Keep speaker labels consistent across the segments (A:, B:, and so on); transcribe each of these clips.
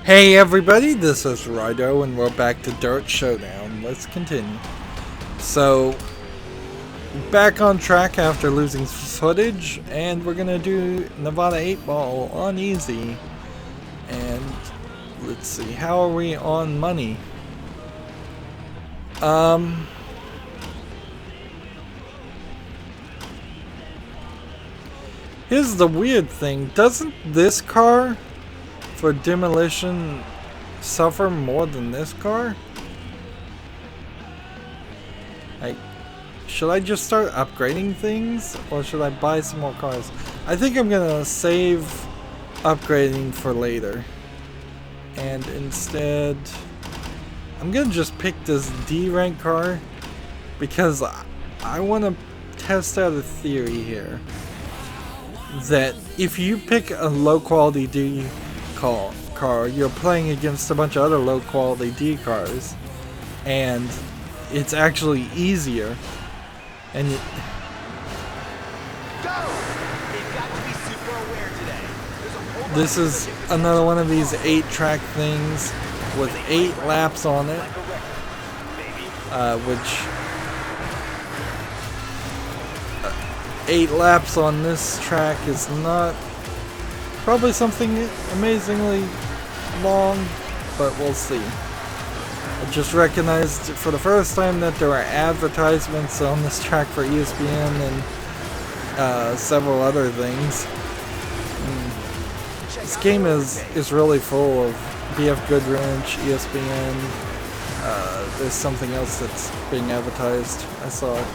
A: Hey everybody, this is Rydo and we're back to DiRT Showdown. Let's continue. So, back on track after losing footage, and we're gonna do Nevada 8 Ball on easy. And let's see, how are we on money? Here's the weird thing, doesn't this car for Demolition suffer more than this car? Should I just start upgrading things, or should I buy some more cars? I think I'm gonna save upgrading for later, and instead I'm gonna just pick this D rank car because I want to test out a theory here that if you pick a low quality D car, you're playing against a bunch of other low quality D cars, and it's actually easier. And this is another one of these 8-track things with 8 laps on it, which 8 laps on this track is not probably something amazingly long, but we'll see. I just recognized for the first time that there are advertisements on this track for ESPN and several other things. This game is really full of BF Goodwrench, ESPN. There's something else that's being advertised. I saw it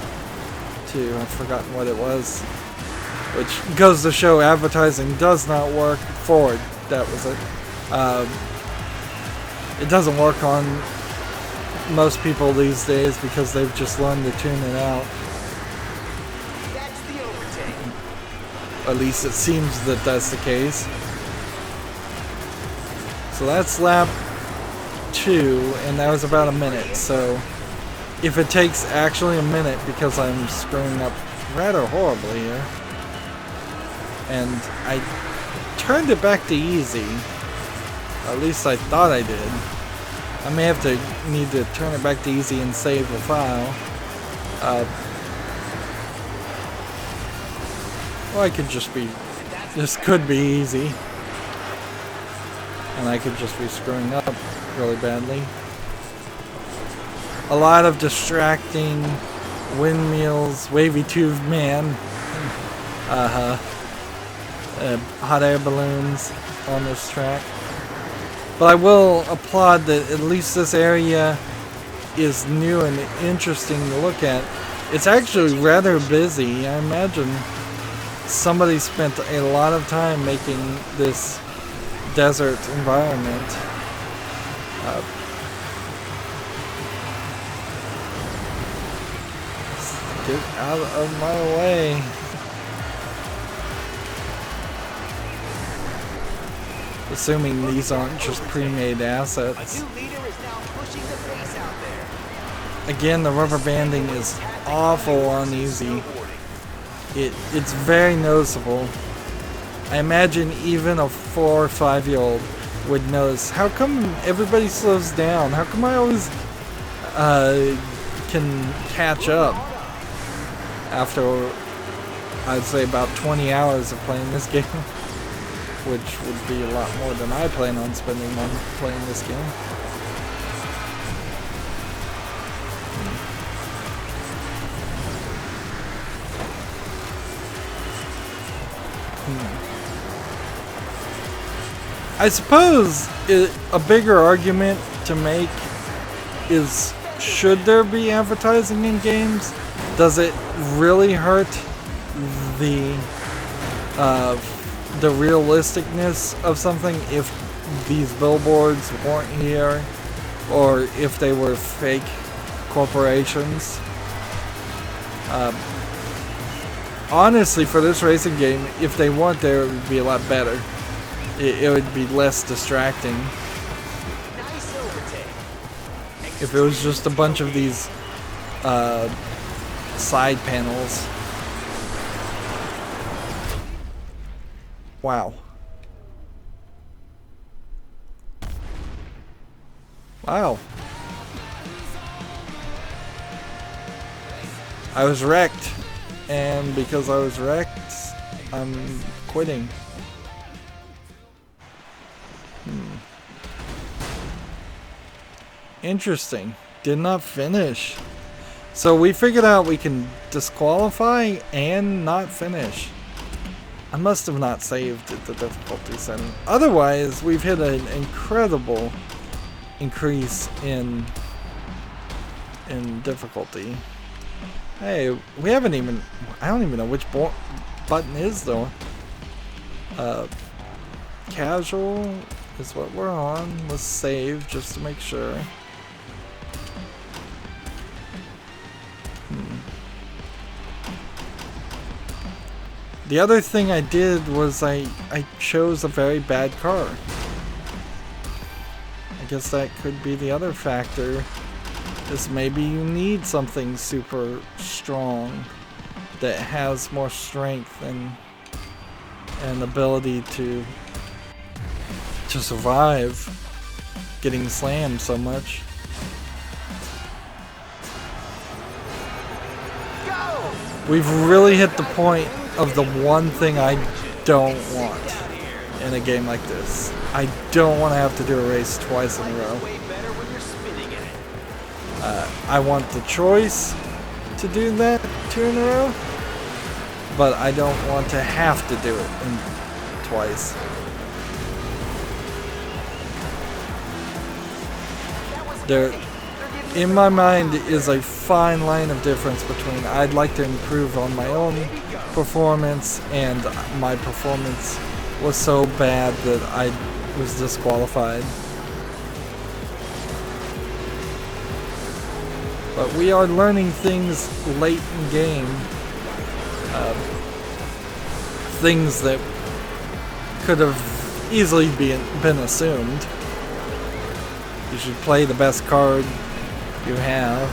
A: too. I've forgotten what it was. Which goes to show advertising does not work. Ford, that was it. It doesn't work on most people these days because they've just learned to tune it out.
B: That's the overtake.
A: At least it seems that that's the case. So that's lap 2, and that was about a minute. So if it takes actually a minute, because I'm screwing up rather horribly here, and I turned it back to easy, at least I thought I did. I may have to need to turn it back to easy and save the file. Or I could just be, this could be easy, and I could just be screwing up really badly. A lot of distracting windmills, wavy tube man, hot air balloons on this track. But I will applaud that at least this area is new and interesting to look at. It's actually rather busy. I imagine somebody spent a lot of time making this desert environment. Get out of my way. Assuming these aren't just pre-made assets. Again, the rubber banding is awful on easy. It's very noticeable. I imagine even a 4 or 5-year-old would notice. How come everybody slows down? How come I always can catch up after, I'd say, about 20 hours of playing this game? Which would be a lot more than I plan on spending on playing this game. I suppose a bigger argument to make is, should there be advertising in games? Does it really hurt the realisticness of something if these billboards weren't here, or if they were fake corporations? Honestly, for this racing game, if they weren't there, it would be a lot better. It would be less distracting. If it was just a bunch of these side panels. Wow. Wow. I was wrecked. And because I was wrecked, I'm quitting. Interesting. Did not finish. So we figured out we can disqualify and not finish. I must have not saved at the difficulty setting. Otherwise, we've hit an incredible increase in difficulty. Hey, we haven't even... I don't even know which button is though. Casual is what we're on. Let's save just to make sure. The other thing I did was I chose a very bad car. I guess that could be the other factor, is maybe you need something super strong that has more strength and ability to survive getting slammed so much. We've really hit the point of the one thing I don't want in a game like this. I don't want to have to do a race twice in a row. I want the choice to do that 2 in a row, but I don't want to have to do it twice. There, in my mind, is a fine line of difference between I'd like to improve on my own performance and my performance was so bad that I was disqualified. But we are learning things late in game, things that could have easily been assumed. You should play the best card you have.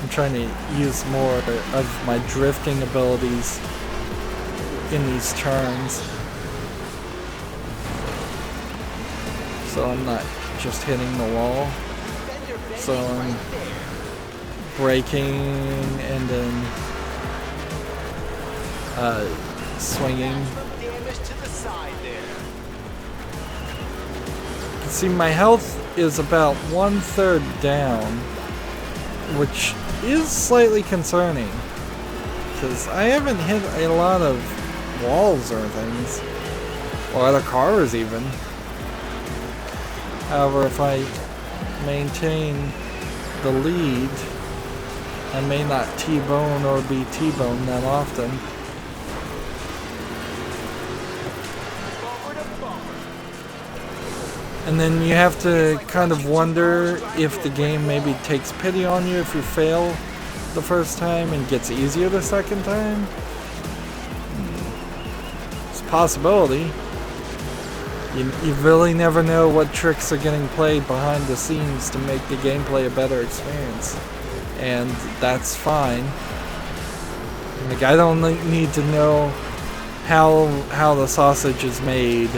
A: I'm trying to use more of my drifting abilities in these turns, so I'm not just hitting the wall. So I'm braking and then swinging. See, my health is about 1/3 down, which is slightly concerning because I haven't hit a lot of walls or things, or other cars even. However, if I maintain the lead, I may not T-bone or be T-boned that often. And then you have to kind of wonder if the game maybe takes pity on you if you fail the first time and gets easier the second time. It's a possibility. You really never know what tricks are getting played behind the scenes to make the gameplay a better experience. And that's fine. Like, I don't need to know how the sausage is made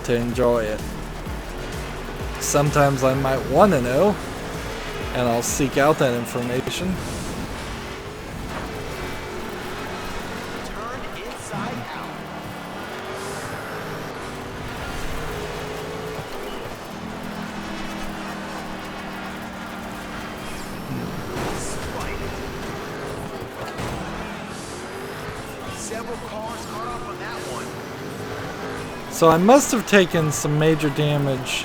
A: to enjoy it. Sometimes I might want to know, and I'll seek out that information.
B: Turn inside out. Several cars caught up on that one.
A: So I must have taken some major damage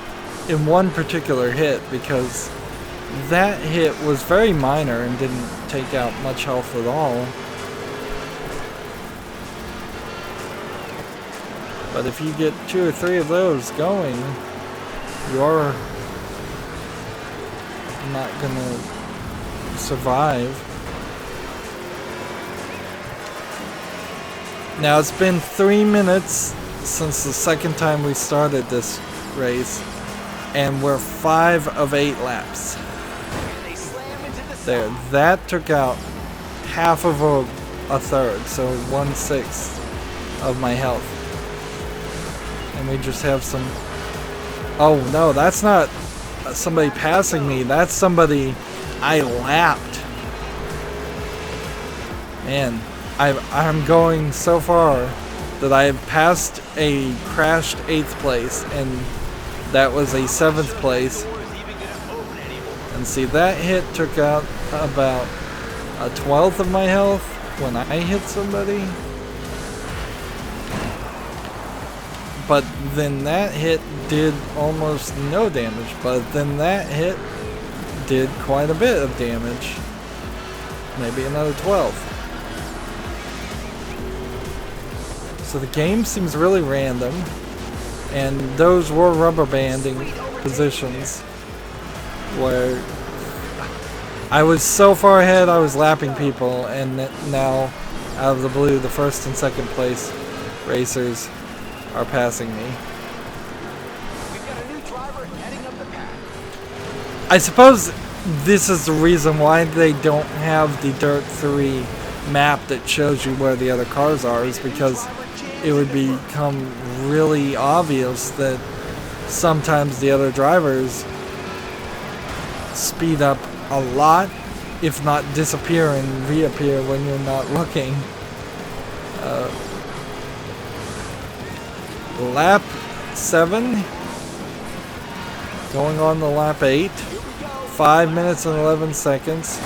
A: in one particular hit, because that hit was very minor and didn't take out much health at all. But if you get 2 or 3 of those going, you're not gonna survive. Now it's been 3 minutes since the second time we started this race, and we're 5 of 8 laps. There, that took out half of a third, so 1/6 of my health. And we just have some... Oh no, that's not somebody passing me, that's somebody I lapped. Man, I'm going so far that I have passed a crashed 8th place, and that was a 7th place. And see, that hit took out about a 1/12 of my health when I hit somebody. But then that hit did almost no damage, but then that hit did quite a bit of damage. Maybe another 12. So the game seems really random, and those were rubber banding positions where I was so far ahead I was lapping people, and now out of the blue the first and second place racers are passing me.
B: We've got a new driver heading up the path.
A: I suppose this is the reason why they don't have the Dirt 3 map that shows you where the other cars are, is because it would become really obvious that sometimes the other drivers speed up a lot, if not disappear and reappear when you're not looking. Lap 7, going on the lap 8, 5 minutes and 11 seconds.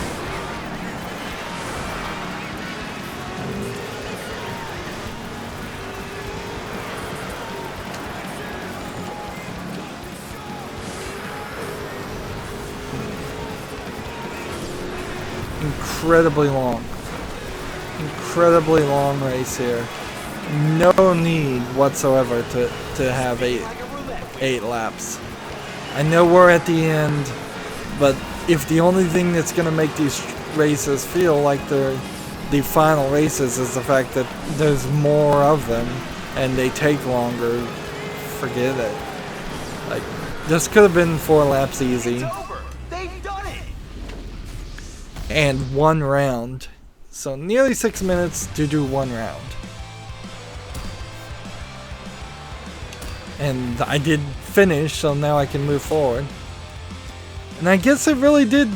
A: Incredibly long race here. No need whatsoever to have eight laps. I know we're at the end, but if the only thing that's going to make these races feel like they're the final races is the fact that there's more of them and they take longer, forget it. Like, this could have been 4 laps easy.
B: They've done it.
A: And 1 round. So nearly 6 minutes to do 1 round. And I did finish, so now I can move forward. And I guess it really did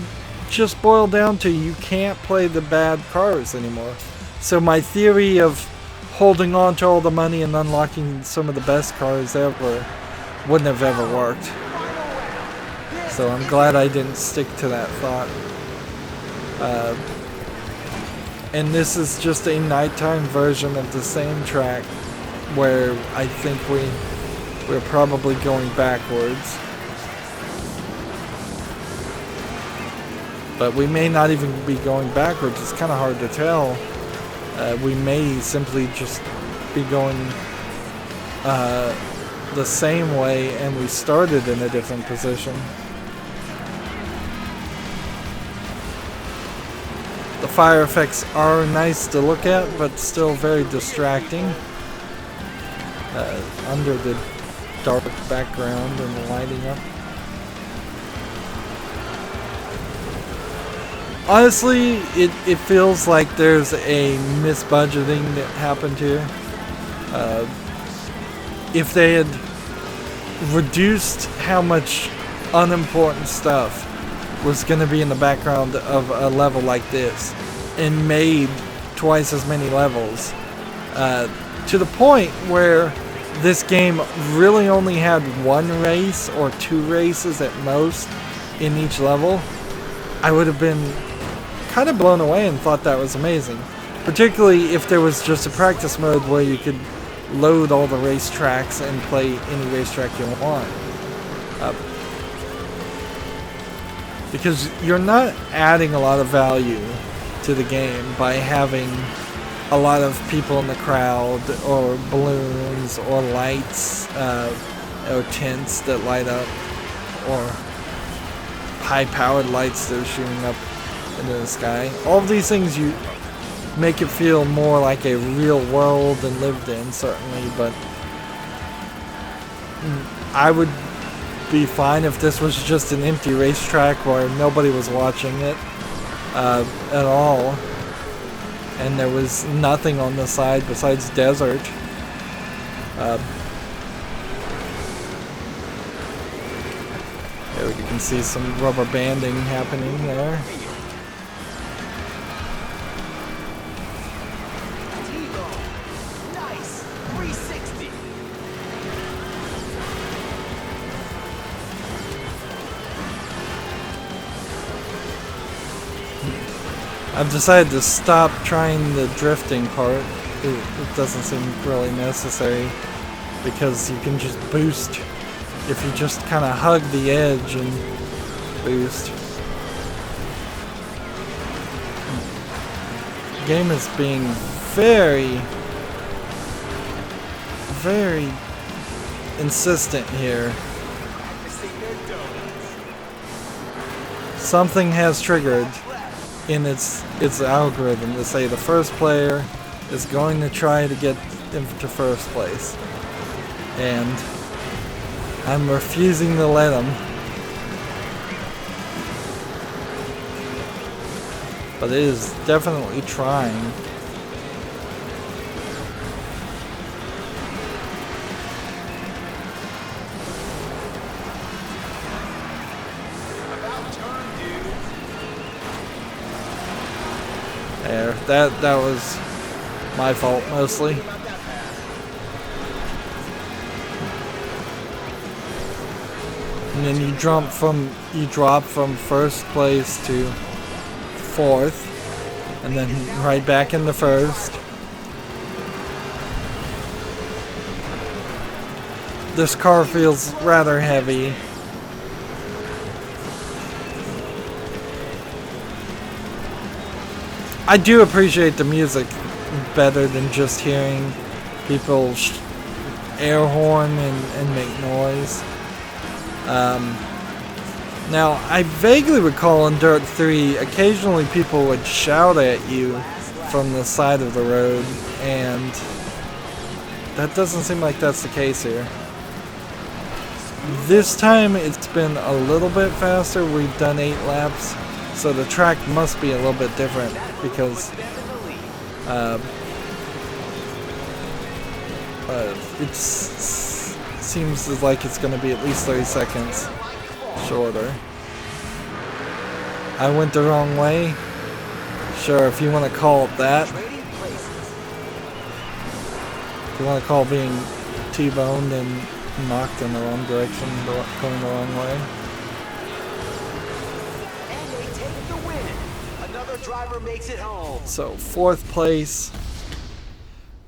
A: just boil down to you can't play the bad cars anymore. So my theory of holding on to all the money and unlocking some of the best cars ever wouldn't have ever worked. So I'm glad I didn't stick to that thought. And this is just a nighttime version of the same track where I think we're probably going backwards. But we may not even be going backwards. It's kind of hard to tell. We may simply just be going the same way and we started in a different position. The fire effects are nice to look at, but still very distracting. Under the dark background and the lighting up. Honestly, it feels like there's a misbudgeting that happened here. If they had reduced how much unimportant stuff was going to be in the background of a level like this and made twice as many levels, to the point where this game really only had 1 race or 2 races at most in each level, I would have been kind of blown away and thought that was amazing. Particularly if there was just a practice mode where you could load all the racetracks and play any racetrack you want. Because you're not adding a lot of value to the game by having a lot of people in the crowd, or balloons, or lights, or tents that light up, or high-powered lights that are shooting up into the sky. All of these things you make it feel more like a real world and lived in, certainly, but I would be fine if this was just an empty racetrack where nobody was watching it at all. And there was nothing on the side besides desert. It you can see some rubber banding happening there.
B: Nice. 360.
A: I've decided to stop trying the drifting part. It doesn't seem really necessary because you can just boost if you just kind of hug the edge and boost. The game is being very insistent here. Something has triggered in its algorithm to say the first player is going to try to get into first place, and I'm refusing to let them. But it is definitely trying. There, that was my fault mostly. And then you drop from first place to fourth, and then right back into first. This car feels rather heavy. I do appreciate the music better than just hearing people air horn and make noise. Now, I vaguely recall in Dirt 3, occasionally people would shout at you from the side of the road, and that doesn't seem like that's the case here. This time it's been a little bit faster. We've done 8 laps, so the track must be a little bit different because it seems like it's going to be at least 30 seconds shorter. I went the wrong way. Sure, if you want to call it that. If you want to call being T-boned and knocked in the wrong direction, going the wrong way.
B: And they take the win. Another driver makes it home.
A: So 4th place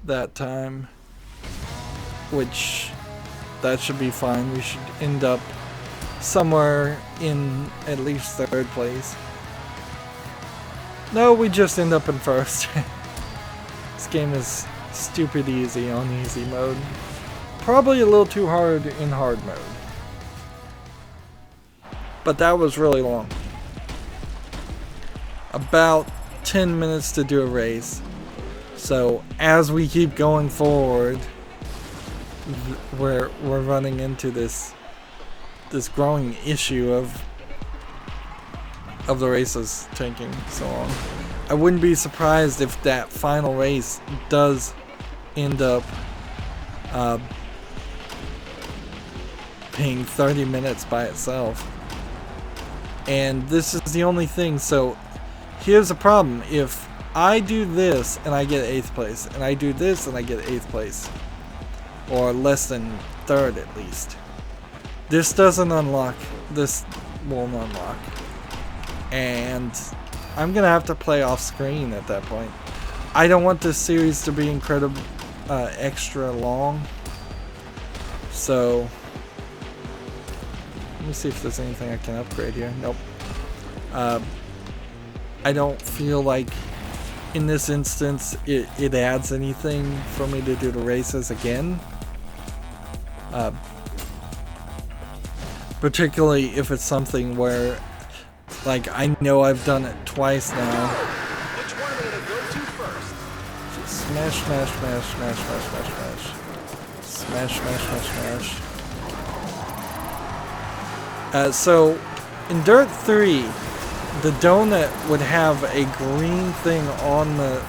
A: that time, which that should be fine. We should end up somewhere in at least 3rd place. No, we just end up in 1st. This game is stupid easy on easy mode. Probably a little too hard in hard mode. But that was really long. About 10 minutes to do a race. So as we keep going forward, we're running into this growing issue of the races taking so long. I wouldn't be surprised if that final race does end up being 30 minutes by itself. And this is the only thing. So here's the problem. If I do this and I get 8th place, and I do this and I get 8th place, or less than 3rd at least, this doesn't unlock. This won't unlock. And I'm gonna have to play off screen at that point. I don't want this series to be incredible, extra long. So let me see if there's anything I can upgrade here. Nope. I don't feel like in this instance it adds anything for me to do the races again. Particularly if it's something where, like, I know I've done it twice now.
B: Which one are we gonna go to first?
A: Just smash, smash, smash, smash, smash, smash, smash. Smash, smash, smash, smash. So, in Dirt 3, the donut would have a green thing on the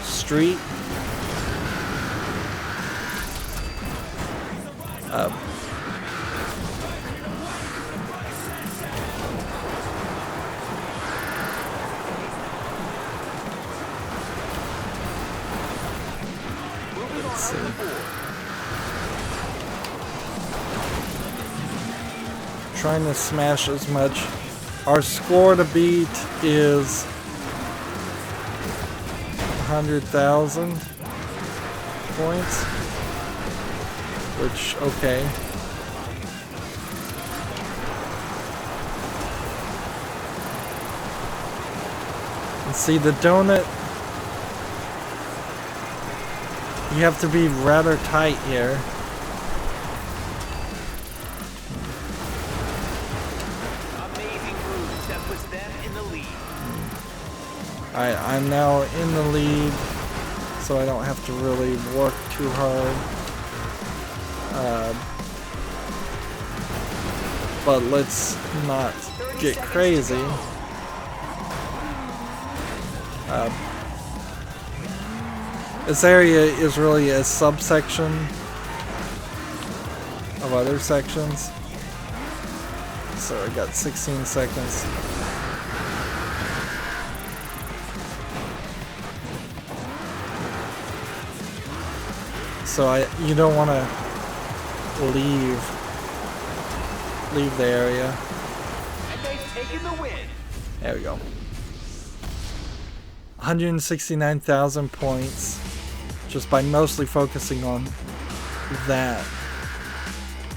A: street. Let's see. Trying to smash as much. Our score to beat is 100,000 points, which, okay. And see, the donut, you have to be rather tight here. I'm now in the lead, so I don't have to really work too hard. But let's not get crazy. This area is really a subsection of other sections. So I got 16 seconds. So you don't want to leave the area.
B: And they've taken the win.
A: There we go. 169,000 points just by mostly focusing on that.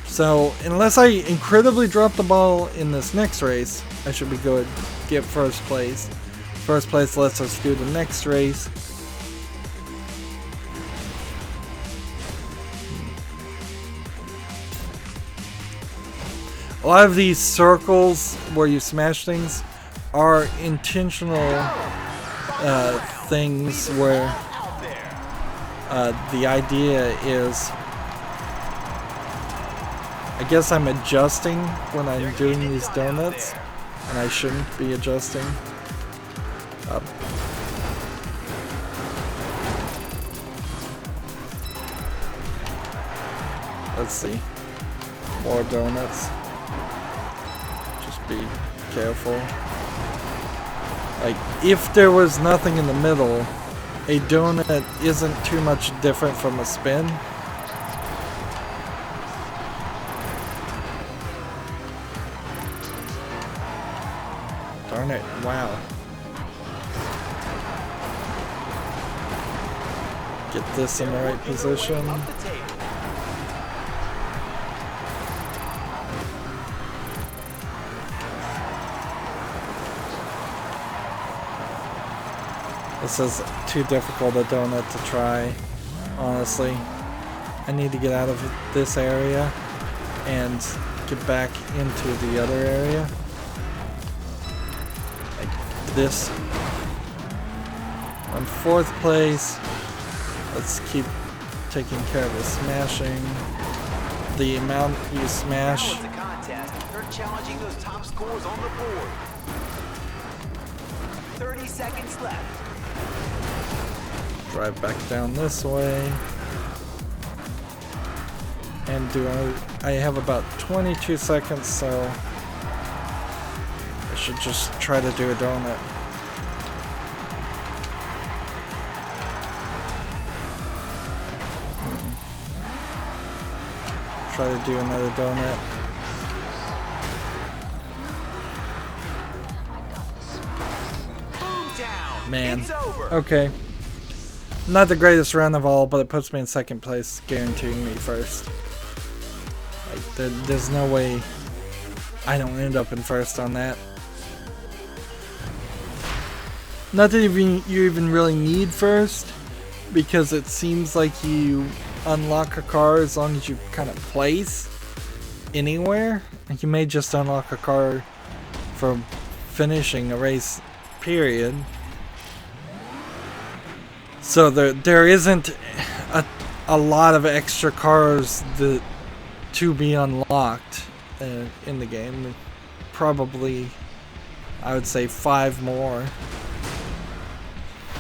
A: So unless I incredibly drop the ball in this next race, I should be good. Get first place. First place lets us do the next race. A lot of these circles where you smash things are intentional things where the idea is, I guess I'm adjusting when I'm doing these donuts, and I shouldn't be adjusting. Let's see. More donuts. Be careful. Like, if there was nothing in the middle, a donut isn't too much different from a spin. Darn it, wow. Get this in the right position. This is too difficult a donut to try, honestly. I need to get out of this area and get back into the other area. Like this. On fourth place. Let's keep taking care of the smashing. The amount you smash.
B: Now it's a contest. They're challenging those top scores on the board. 30 seconds left.
A: Drive back down this way. And I have about 22 seconds, so I should just try to do a donut. Try to do another donut. Man. Okay. Not the greatest run of all, but it puts me in second place, guaranteeing me first. Like, there's no way I don't end up in first on that. Not that you even really need first, because it seems like you unlock a car as long as you kind of place anywhere. Like, you may just unlock a car for finishing a race, period. So there isn't a lot of extra cars to be unlocked in the game. Probably, I would say 5 more.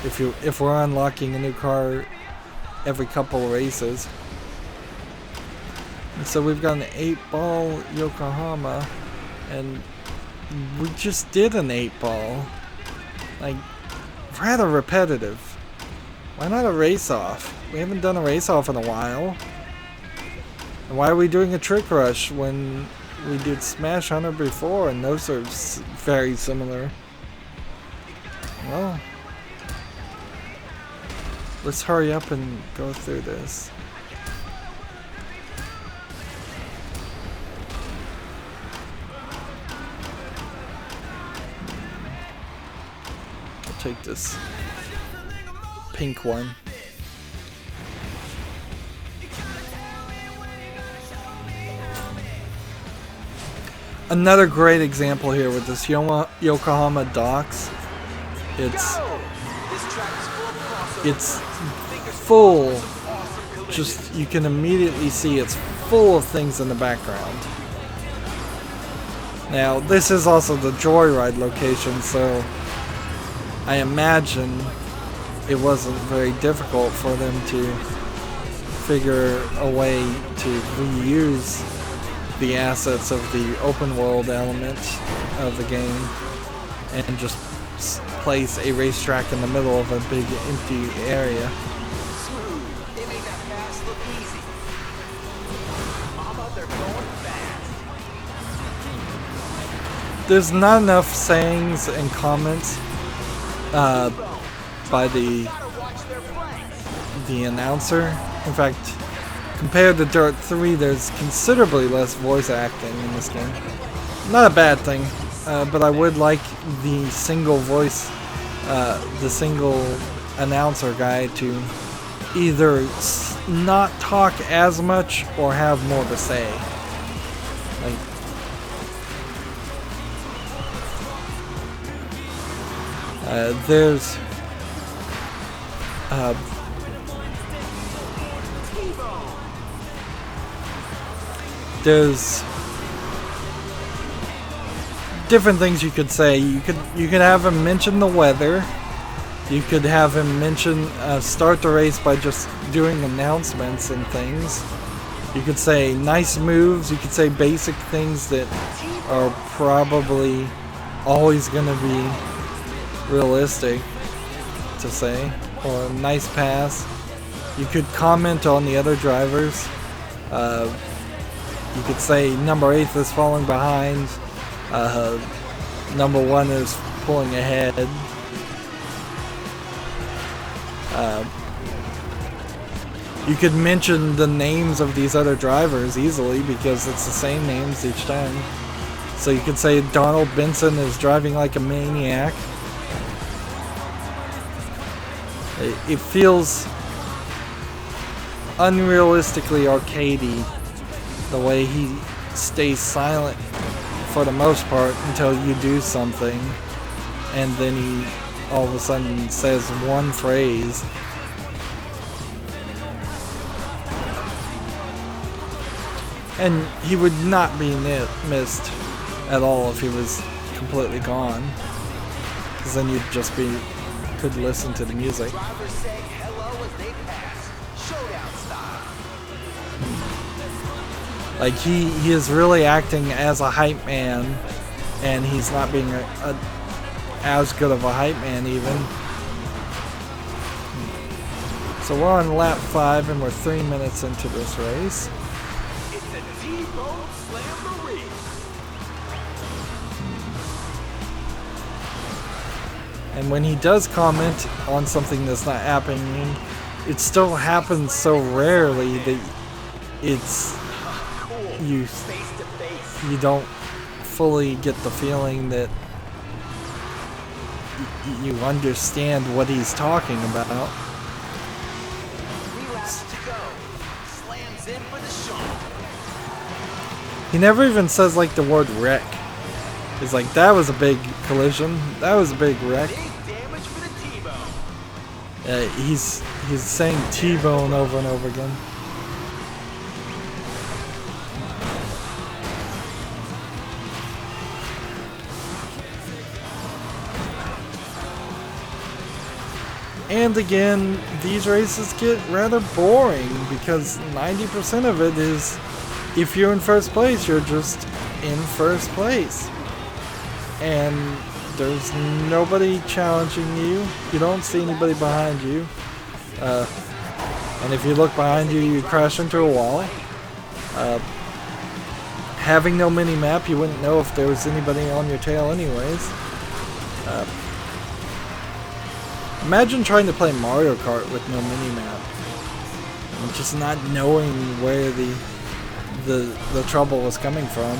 A: If we're unlocking a new car every couple of races. And so we've got an 8-ball Yokohama, and we just did an 8-ball. Like, rather repetitive. Why not a race-off? We haven't done a race-off in a while. And why are we doing a trick rush when we did Smash Hunter before, and those are very similar? Well, let's hurry up and go through this. I'll take this pink one. Another great example here with this Yokohama docks. It's full. Just, you can immediately see it's full of things in the background. Now, this is also the Joyride location, so I imagine it wasn't very difficult for them to figure a way to reuse the assets of the open world element of the game and just place a racetrack in the middle of a big empty area.
B: They made that pass look easy. Mama, they're going fast.
A: There's not enough sayings and comments by the announcer. In fact, compared to DiRT 3, there's considerably less voice acting in this game. Not a bad thing, but I would like the single voice, the single announcer guy to either not talk as much or have more to say. Like, there's different things you could say. You could have him mention the weather. You could have him mention start the race by just doing announcements and things. You could say nice moves. You could say basic things that are probably always going to be realistic to say, or a nice pass. You could comment on the other drivers. You could say number 8 is falling behind, number 1 is pulling ahead. You could mention the names of these other drivers easily because it's the same names each time. So you could say Donald Benson is driving like a maniac. It feels unrealistically arcadey the way he stays silent for the most part until you do something, and then he all of a sudden says one phrase. And he would not be missed at all if he was completely gone, because then you'd just could listen to the music.
B: Drivers say hello as they pass. Showdown style.
A: Like he is really acting as a hype man, and he's not being as good of a hype man even. So we're on lap 5 and we're 3 minutes into this race.
B: It's a T-bone slamboree.
A: And when he does comment on something that's not happening, it still happens so rarely that it's you don't fully get the feeling that you understand what he's talking about.
B: 3 laps to go. Slams in for the shot.
A: He never even says like the word wreck. He's like, that was a big collision. That was a big wreck.
B: Big damage for the T-bone.
A: He's saying T-bone over and over again. And again, these races get rather boring because 90% of it is if you're in first place, you're just in first place. And there's nobody challenging you. You don't see anybody behind you. And if you look behind you, you crash into a wall. Having no mini-map, you wouldn't know if there was anybody on your tail anyways. Imagine trying to play Mario Kart with no mini-map. And just not knowing where the trouble was coming from.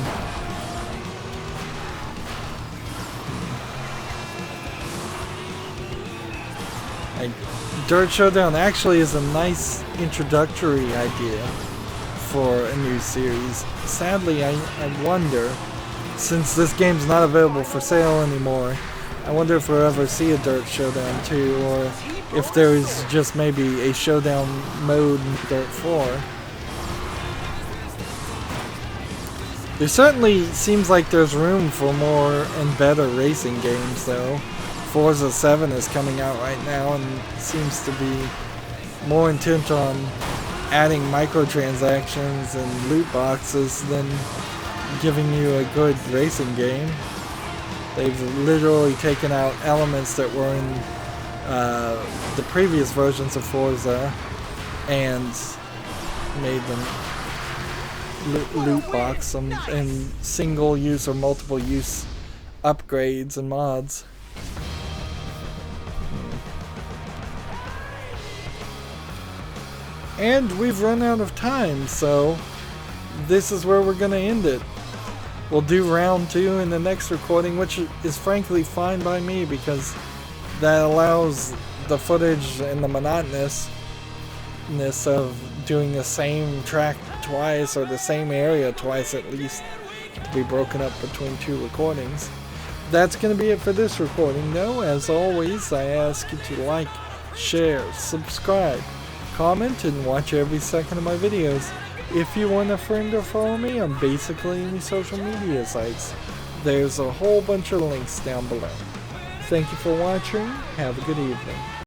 A: DiRT Showdown actually is a nice introductory idea for a new series. Sadly, I wonder, since this game's not available for sale anymore, I wonder if we'll ever see a DiRT Showdown 2, or if there's just maybe a Showdown mode in DiRT 4. There certainly seems like there's room for more and better racing games though. Forza 7 is coming out right now and seems to be more intent on adding microtransactions and loot boxes than giving you a good racing game. They've literally taken out elements that were in the previous versions of Forza and made them loot box and single use or multiple use upgrades and mods. And we've run out of time, so this is where we're going to end it. We'll do round 2 in the next recording, which is frankly fine by me because that allows the footage and the monotonousness of doing the same track twice, or the same area twice at least, to be broken up between 2 recordings. That's going to be it for this recording though. As always, I ask you to like, share, subscribe, comment, and watch every second of my videos. If you want a friend or follow me on basically any social media sites, there's a whole bunch of links down below. Thank you for watching. Have a good evening.